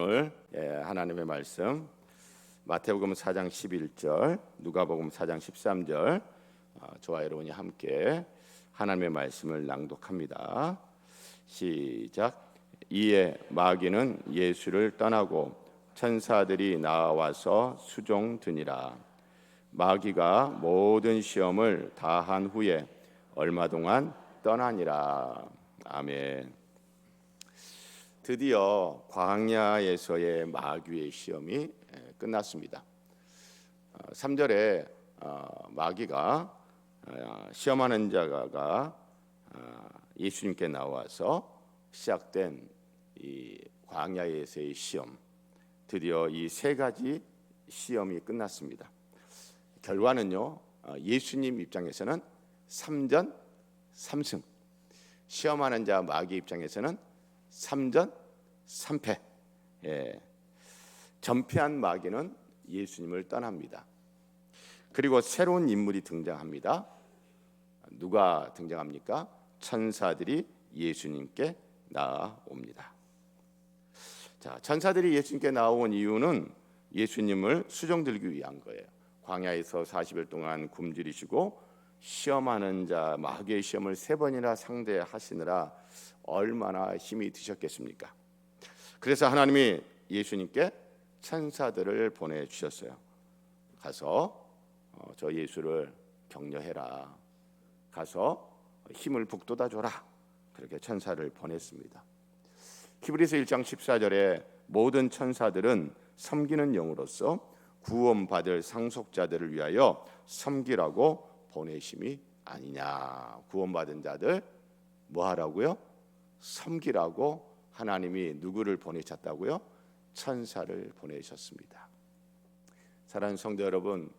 오늘 하나님의 말씀 마태복음 4장 11절, 누가복음 4장 13절, 저와 여러분이 함께 하나님의 말씀을 낭독합니다. 시작. 이에 마귀는 예수를 떠나고 천사들이 나와서 수종드니라. 마귀가 모든 시험을 다한 후에 얼마 동안 떠나니라. 아멘. 드디어 광야에서의 마귀의 시험이 끝났습니다. 3절에 마귀가 시험하는 자가 예수님께 나와서 시작된 이 광야에서의 시험, 드디어 이 세 가지 시험이 끝났습니다. 결과는요, 예수님 입장에서는 3전 3승, 시험하는 자 마귀 입장에서는 3전 3패. 전패한 마귀는 예수님을 떠납니다. 그리고 새로운 인물이 등장합니다. 누가 등장합니까? 천사들이 예수님께 나아옵니다. 자, 천사들이 예수님께 나온 이유는 예수님을 수종들기 위한 거예요. 광야에서 40일 동안 굶주리시고 시험하는 자 마귀의 시험을 3번이나 상대하시느라 얼마나 힘이 드셨겠습니까? 그래서 하나님이 예수님께 천사들을 보내주셨어요. 가서 저 예수를 격려해라. 가서 힘을 북돋아줘라. 그렇게 천사를 보냈습니다. 히브리서 1장 14절에 모든 천사들은 섬기는 영으로서 구원받을 상속자들을 위하여 섬기라고 보내심이 아니냐. 구원받은 자들 뭐 하라고요? 섬기라고 하나님이 누구를 보내셨다고요? 천사를 보내셨습니다. 사랑하는 성도 여러분,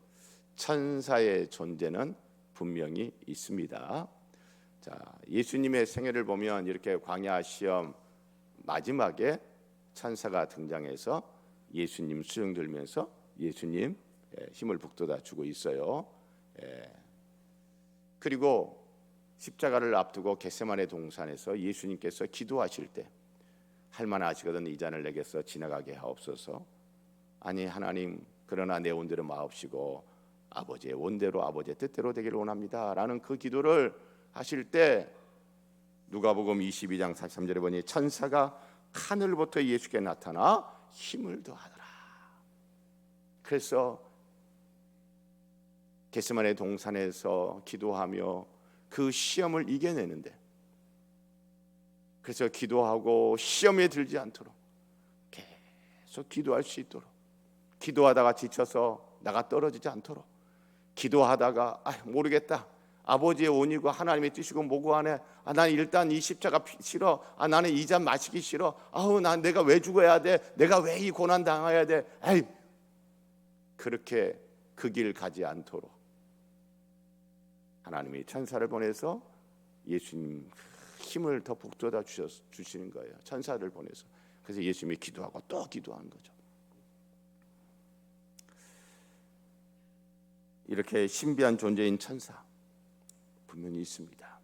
천사의 존재는 분명히 있습니다. 자, 예수님의 생애를 보면 이렇게 광야 시험 마지막에 천사가 등장해서 예수님 수종 들면서 예수님 힘을 북돋아 주고 있어요. 그리고 십자가를 앞두고 겟세마네 동산에서 예수님께서 기도하실 때 할만하시거든 이 잔을 내게서 지나가게 하옵소서. 아니 하나님, 그러나 내 온대로 마옵시고 아버지의 원대로 아버지의 뜻대로 되기를 원합니다 라는 그 기도를 하실 때 누가복음 22장 43절에 보니 천사가 하늘부터 예수께 나타나 힘을 더하더라. 그래서 겟세마네 동산에서 기도하며 그 시험을 이겨내는데, 그래서 기도하고 시험에 들지 않도록 계속 기도할 수 있도록, 기도하다가 지쳐서 나가 떨어지지 않도록, 기도하다가 모르겠다, 아버지의 원이고 하나님의 뜻이고 뭐고 하네, 나는 일단 이 십자가 싫어, 나는 이 잔 마시기 싫어, 난 내가 왜 죽어야 돼, 내가 왜 이 고난 당해야 돼, 그렇게 그 길 가지 않도록 하나님이 천사를 보내서 예수님 힘을 더 북돋아 주시는 거예요. 천사를 보내서. 그래서 예수님이 기도하고 또 기도하는 거죠. 이렇게 신비한 존재인 천사 분명히 있습니다.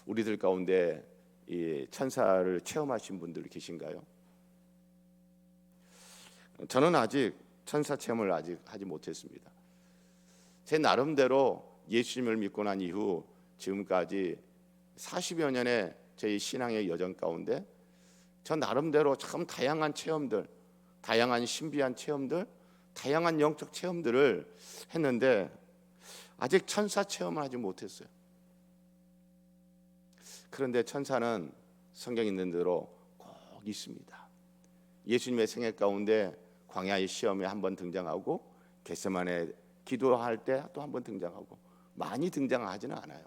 우리들 가운데 이 천사를 체험하신 분들 계신가요? 저는 아직 천사 체험을 아직 하지 못했습니다. 제 나름대로 예수님을 믿고 난 이후 지금까지 40여 년의 제 신앙의 여정 가운데 저 나름대로 참 다양한 체험들, 다양한 신비한 체험들, 다양한 영적 체험들을 했는데 아직 천사 체험을 하지 못했어요. 그런데 천사는 성경에 있는 대로 꼭 있습니다. 예수님의 생애 가운데 광야의 시험에 한번 등장하고 겟세마네 기도할 때 또 한번 등장하고, 많이 등장하지는 않아요.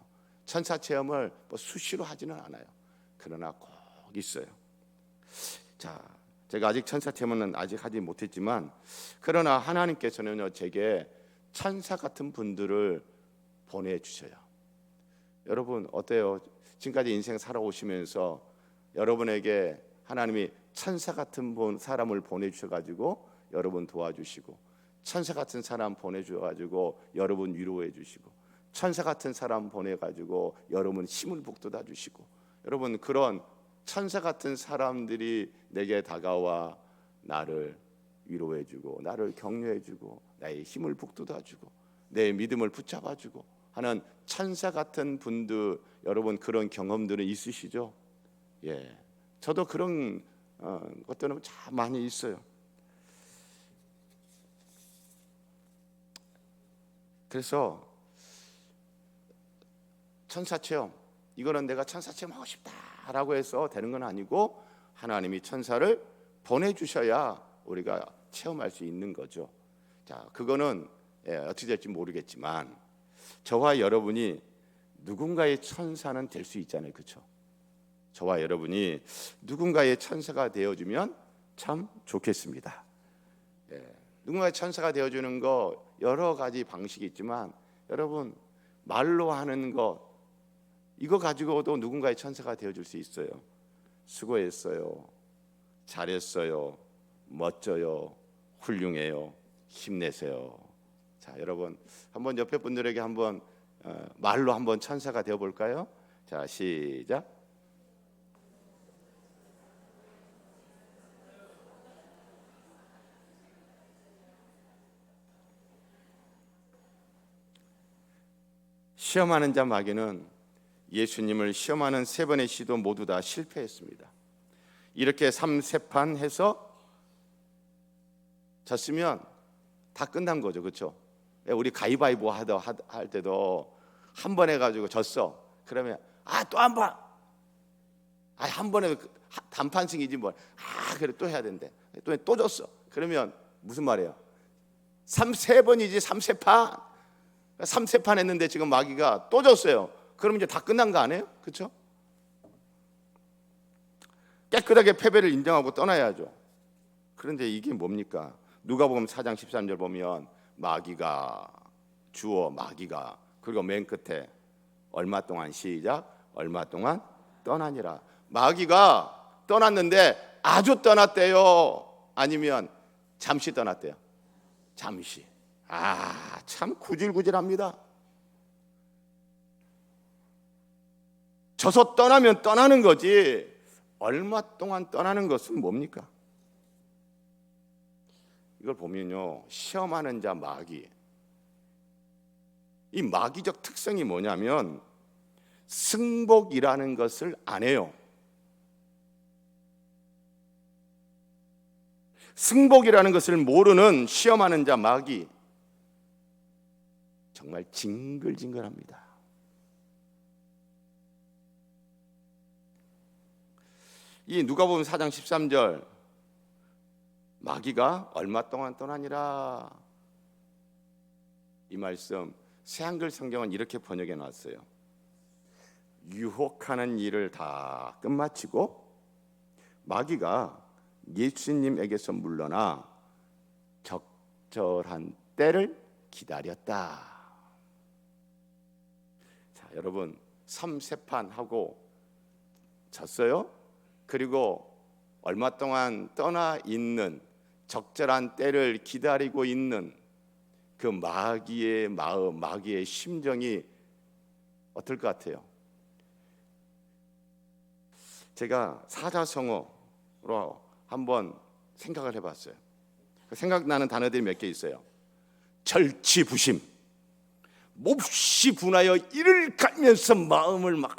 천사 체험을 수시로 하지는 않아요. 그러나 꼭 있어요. 자, 제가 아직 천사 체험은 아직 하지 못했지만, 그러나 하나님께서는요 제게 천사 같은 분들을 보내주셔요. 여러분 어때요? 지금까지 인생 살아오시면서 여러분에게 하나님이 천사 같은 사람을 보내주셔가지고 여러분 도와주시고, 천사 같은 사람 보내주셔가지고 여러분 위로해 주시고, 천사 같은 사람 보내가지고 여러분 힘을 북돋아 주시고, 여러분 그런 천사 같은 사람들이 내게 다가와 나를 위로해주고 나를 격려해주고 나의 힘을 북돋아주고 내 믿음을 붙잡아주고 하는 천사 같은 분들, 여러분 그런 경험들은 있으시죠? 예, 저도 그런 것들은 참 많이 있어요. 그래서 천사 체험, 이거는 내가 천사 체험하고 싶다라고 해서 되는 건 아니고 하나님이 천사를 보내주셔야 우리가 체험할 수 있는 거죠. 자, 그거는 어떻게 될지 모르겠지만 저와 여러분이 누군가의 천사는 될 수 있잖아요, 그렇죠? 저와 여러분이 누군가의 천사가 되어주면 참 좋겠습니다. 누군가의 천사가 되어주는 거 여러 가지 방식이 있지만 여러분 말로 하는 거 이거 가지고도 누군가의 천사가 되어줄 수 있어요. 수고했어요, 잘했어요, 멋져요, 훌륭해요, 힘내세요. 자, 여러분 한번 옆에 분들에게 한번 말로 한번 천사가 되어 볼까요? 자, 시작. 시험하는 자 마귀는 예수님을 시험하는 3번의 시도 모두 다 실패했습니다. 이렇게 3세판 해서 졌으면 다 끝난 거죠, 그렇죠? 우리 가위바위보 할 때도 한 번 해가지고 졌어. 그러면 또 한 번, 한 번에 단판승이지 뭘. 그래 또 해야 된대. 또 졌어. 그러면 무슨 말이에요? 3번이지 3세판. 3세판 했는데 지금 마귀가 또 졌어요. 그럼 이제 다 끝난 거 아니에요? 그렇죠? 깨끗하게 패배를 인정하고 떠나야죠. 그런데 이게 뭡니까? 누가복음 4장 13절 보면 마귀가 주어 마귀가 그리고 맨 끝에 얼마 동안 시작 얼마 동안 떠나니라. 마귀가 떠났는데 아주 떠났대요? 아니면 잠시 떠났대요? 잠시. 참 구질구질합니다. 져서 떠나면 떠나는 거지 얼마 동안 떠나는 것은 뭡니까? 이걸 보면요, 시험하는 자 마귀, 이 마귀적 특성이 뭐냐면 승복이라는 것을 안 해요. 승복이라는 것을 모르는 시험하는 자 마귀, 정말 징글징글합니다. 이 누가복음 4장 13절 마귀가 얼마 동안 떠나니라, 이 말씀 새한글 성경은 이렇게 번역해 놨어요. 유혹하는 일을 다 끝마치고 마귀가 예수님에게서 물러나 적절한 때를 기다렸다. 자, 여러분 3세판 하고 졌어요. 그리고 얼마 동안 떠나 있는 적절한 때를 기다리고 있는 그 마귀의 마음, 마귀의 심정이 어떨 것 같아요? 제가 사자성어로 한번 생각을 해봤어요. 생각나는 단어들이 몇 개 있어요. 절치부심, 몹시 분하여 이를 갈면서 마음을 막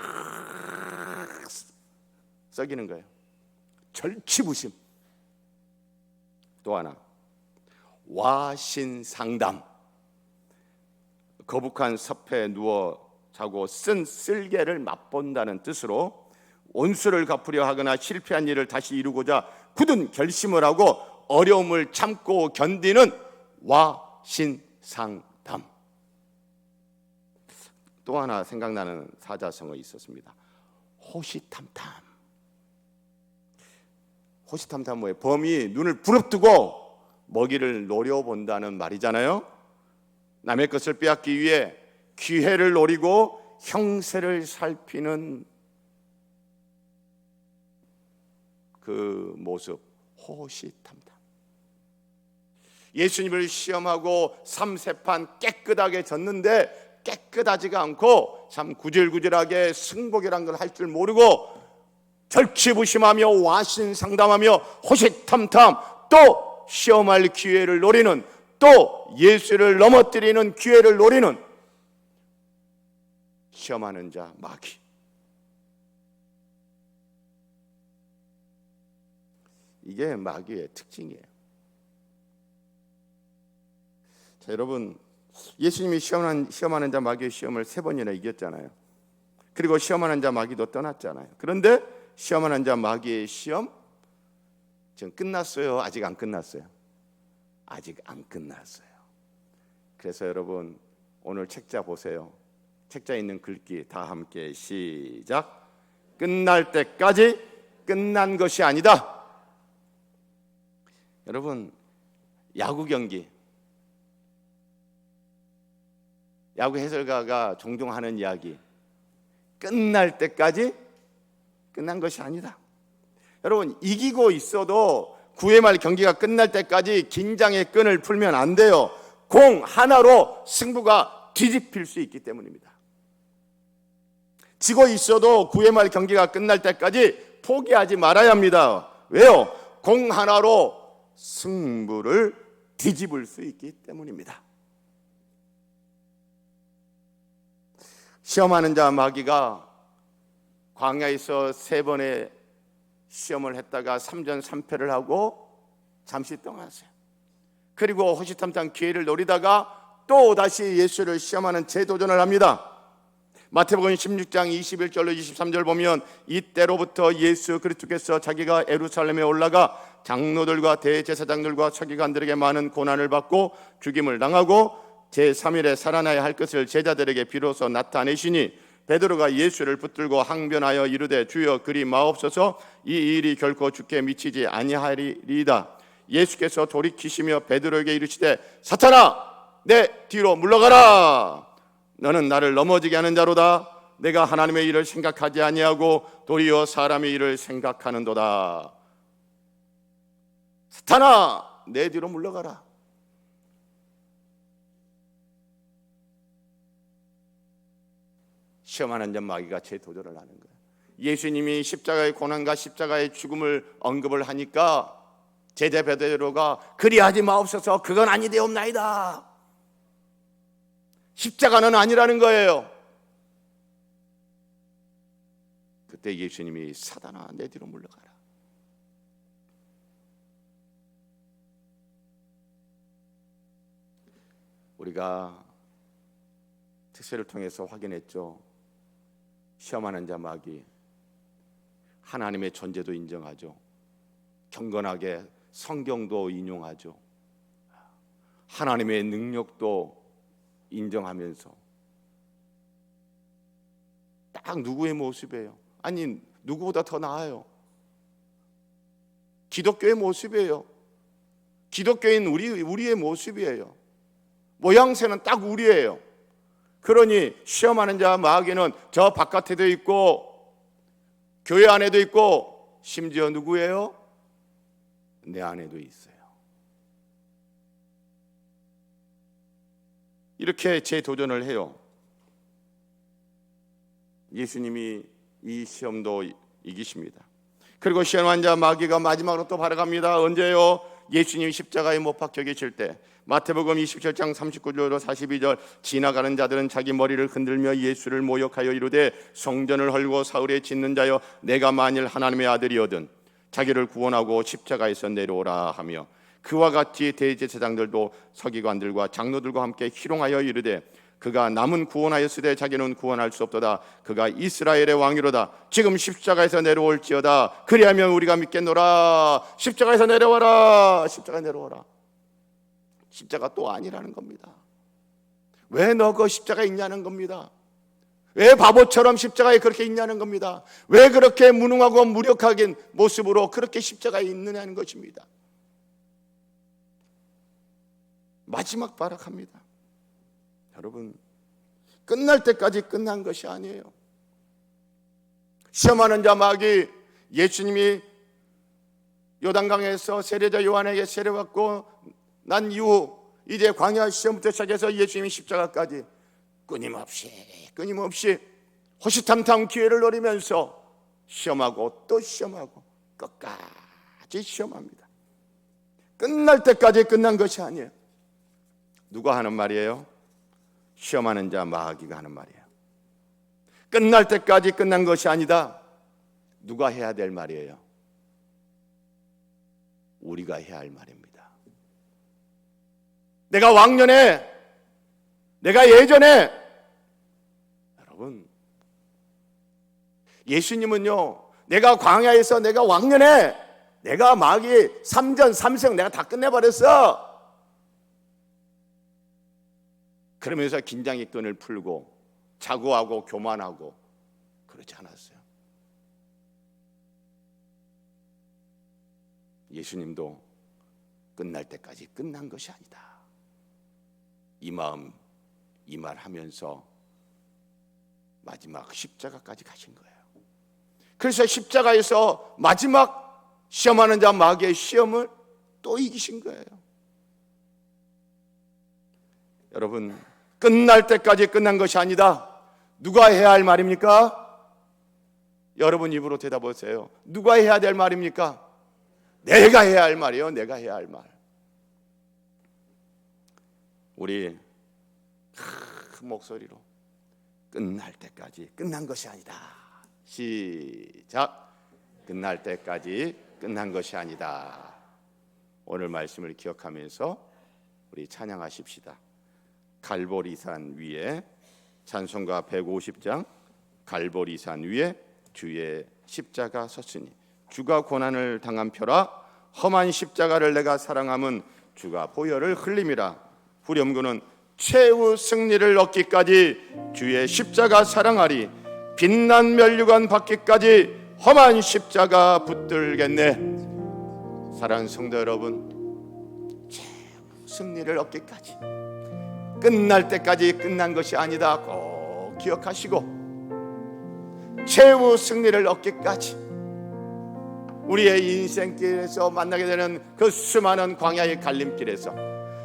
썩이는 거예요. 절치부심. 또 하나, 와신상담, 거북한 섭에 누워 자고 쓴 쓸개를 맛본다는 뜻으로 원수를 갚으려 하거나 실패한 일을 다시 이루고자 굳은 결심을 하고 어려움을 참고 견디는 와신상담. 또 하나 생각나는 사자성어 있었습니다. 호시탐탐. 호시탐탐 뭐예요? 범이 눈을 부릅뜨고 먹이를 노려본다는 말이잖아요. 남의 것을 빼앗기 위해 기회를 노리고 형세를 살피는 그 모습, 호시탐탐. 예수님을 시험하고 3세판 깨끗하게 졌는데 깨끗하지가 않고 참 구질구질하게 승복이란 걸 할 줄 모르고 절치부심하며 와신상담하며 호시탐탐 또 시험할 기회를 노리는, 또 예수를 넘어뜨리는 기회를 노리는 시험하는 자 마귀. 이게 마귀의 특징이에요. 자, 여러분, 예수님이 시험하는 자 마귀의 시험을 3번이나 이겼잖아요. 그리고 시험하는 자 마귀도 떠났잖아요. 그런데 시험하는 자 마귀의 시험 지금 끝났어요? 아직 안 끝났어요? 아직 안 끝났어요. 그래서 여러분, 오늘 책자 보세요. 책자에 있는 글귀 다 함께 시작. 끝날 때까지 끝난 것이 아니다. 여러분, 야구 경기, 야구 해설가가 종종 하는 이야기, 끝날 때까지 끝난 것이 아니다. 여러분, 이기고 있어도 9회 말 경기가 끝날 때까지 긴장의 끈을 풀면 안 돼요. 공 하나로 승부가 뒤집힐 수 있기 때문입니다. 지고 있어도 9회 말 경기가 끝날 때까지 포기하지 말아야 합니다. 왜요? 공 하나로 승부를 뒤집을 수 있기 때문입니다. 시험하는 자 마귀가 광야에서 3번의 시험을 했다가 3전 3패를 하고 잠시 떠났어요. 그리고 호시탐탐 기회를 노리다가 또 다시 예수를 시험하는 재도전을 합니다. 마태복음 16장 21절로 23절 보면 이때로부터 예수 그리스도께서 자기가 예루살렘에 올라가 장로들과 대제사장들과 서기관들에게 많은 고난을 받고 죽임을 당하고 제3일에 살아나야 할 것을 제자들에게 비로소 나타내시니 베드로가 예수를 붙들고 항변하여 이르되 주여 그리 마옵소서 이 일이 결코 주께 미치지 아니하리이다. 예수께서 돌이키시며 베드로에게 이르시되 사탄아 내 뒤로 물러가라. 너는 나를 넘어지게 하는 자로다. 내가 하나님의 일을 생각하지 아니하고 도리어 사람의 일을 생각하는도다. 사탄아 내 뒤로 물러가라. 시험하는 자 마귀가 재도전을 하는 거예요. 예수님이 십자가의 고난과 십자가의 죽음을 언급을 하니까 제자 베드로가 그리하지 마옵소서 그건 아니되옵나이다. 십자가는 아니라는 거예요. 그때 예수님이 사단아 내 뒤로 물러가라. 우리가 특세를 통해서 확인했죠. 시험하는 자 마귀 하나님의 존재도 인정하죠. 경건하게 성경도 인용하죠. 하나님의 능력도 인정하면서 딱 누구의 모습이에요? 아니 누구보다 더 나아요. 기독교의 모습이에요. 기독교인 우리의 모습이에요. 모양새는 딱 우리예요. 그러니 시험하는 자 마귀는 저 바깥에도 있고 교회 안에도 있고 심지어 누구예요? 내 안에도 있어요. 이렇게 재도전을 해요. 예수님이 이 시험도 이기십니다. 그리고 시험한 자 마귀가 마지막으로 또 바라갑니다. 언제요? 예수님이 십자가에 못 박혀 계실 때 마태복음 27장 39절로 42절 지나가는 자들은 자기 머리를 흔들며 예수를 모욕하여 이르되 성전을 헐고 사흘에 짓는 자여 내가 만일 하나님의 아들이거든 자기를 구원하고 십자가에서 내려오라 하며 그와 같이 대제사장들도 서기관들과 장로들과 함께 희롱하여 이르되 그가 남은 구원하였으되 자기는 구원할 수 없도다. 그가 이스라엘의 왕이로다. 지금 십자가에서 내려올지어다. 그리하면 우리가 믿겠노라. 십자가에서 내려와라. 십자가 내려와라. 십자가 또 아니라는 겁니다. 왜 너 그 십자가에 있냐는 겁니다. 왜 바보처럼 십자가에 그렇게 있냐는 겁니다. 왜 그렇게 무능하고 무력하긴 모습으로 그렇게 십자가에 있느냐는 것입니다. 마지막 발악합니다. 여러분, 끝날 때까지 끝난 것이 아니에요. 시험하는 자 마귀, 예수님이 요단강에서 세례자 요한에게 세례받고 난 이후 이제 광야 시험부터 시작해서 예수님이 십자가까지 끊임없이 호시탐탐 기회를 노리면서 시험하고 또 시험하고 끝까지 시험합니다. 끝날 때까지 끝난 것이 아니에요. 누가 하는 말이에요? 시험하는 자 마귀가 하는 말이에요. 끝날 때까지 끝난 것이 아니다. 누가 해야 될 말이에요? 우리가 해야 할 말입니다. 내가 왕년에, 내가 예전에, 여러분, 예수님은요, 내가 광야에서 내가 왕년에 내가 마귀 3전 3승 내가 다 끝내버렸어. 그러면서 긴장의 끈을 풀고 자고하고 교만하고 그러지 않았어요. 예수님도 끝날 때까지 끝난 것이 아니다. 이 마음, 이 말 하면서 마지막 십자가까지 가신 거예요. 그래서 십자가에서 마지막 시험하는 자 마귀의 시험을 또 이기신 거예요. 여러분, 끝날 때까지 끝난 것이 아니다. 누가 해야 할 말입니까? 여러분 입으로 대답하세요. 누가 해야 될 말입니까? 내가 해야 할 말이에요. 내가 해야 할 말. 우리 큰 목소리로 끝날 때까지 끝난 것이 아니다. 시작. 끝날 때까지 끝난 것이 아니다. 오늘 말씀을 기억하면서 우리 찬양하십시다. 갈보리산 위에, 찬송가 150장, 갈보리산 위에 주의 십자가 섰으니 주가 고난을 당한 표라. 험한 십자가를 내가 사랑함은 주가 보혈을 흘림이라. 후렴구는 최후 승리를 얻기까지 주의 십자가 사랑하리. 빛난 면류관 받기까지 험한 십자가 붙들겠네. 사랑하는 성도 여러분, 최후 승리를 얻기까지, 끝날 때까지 끝난 것이 아니다. 꼭 기억하시고 최후 승리를 얻기까지 우리의 인생길에서 만나게 되는 그 수많은 광야의 갈림길에서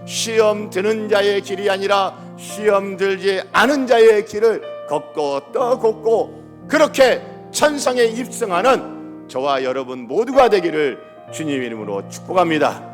시험 드는 자의 길이 아니라 시험 들지 않은 자의 길을 걷고 또 걷고 그렇게 천상에 입성하는 저와 여러분 모두가 되기를 주님 이름으로 축복합니다.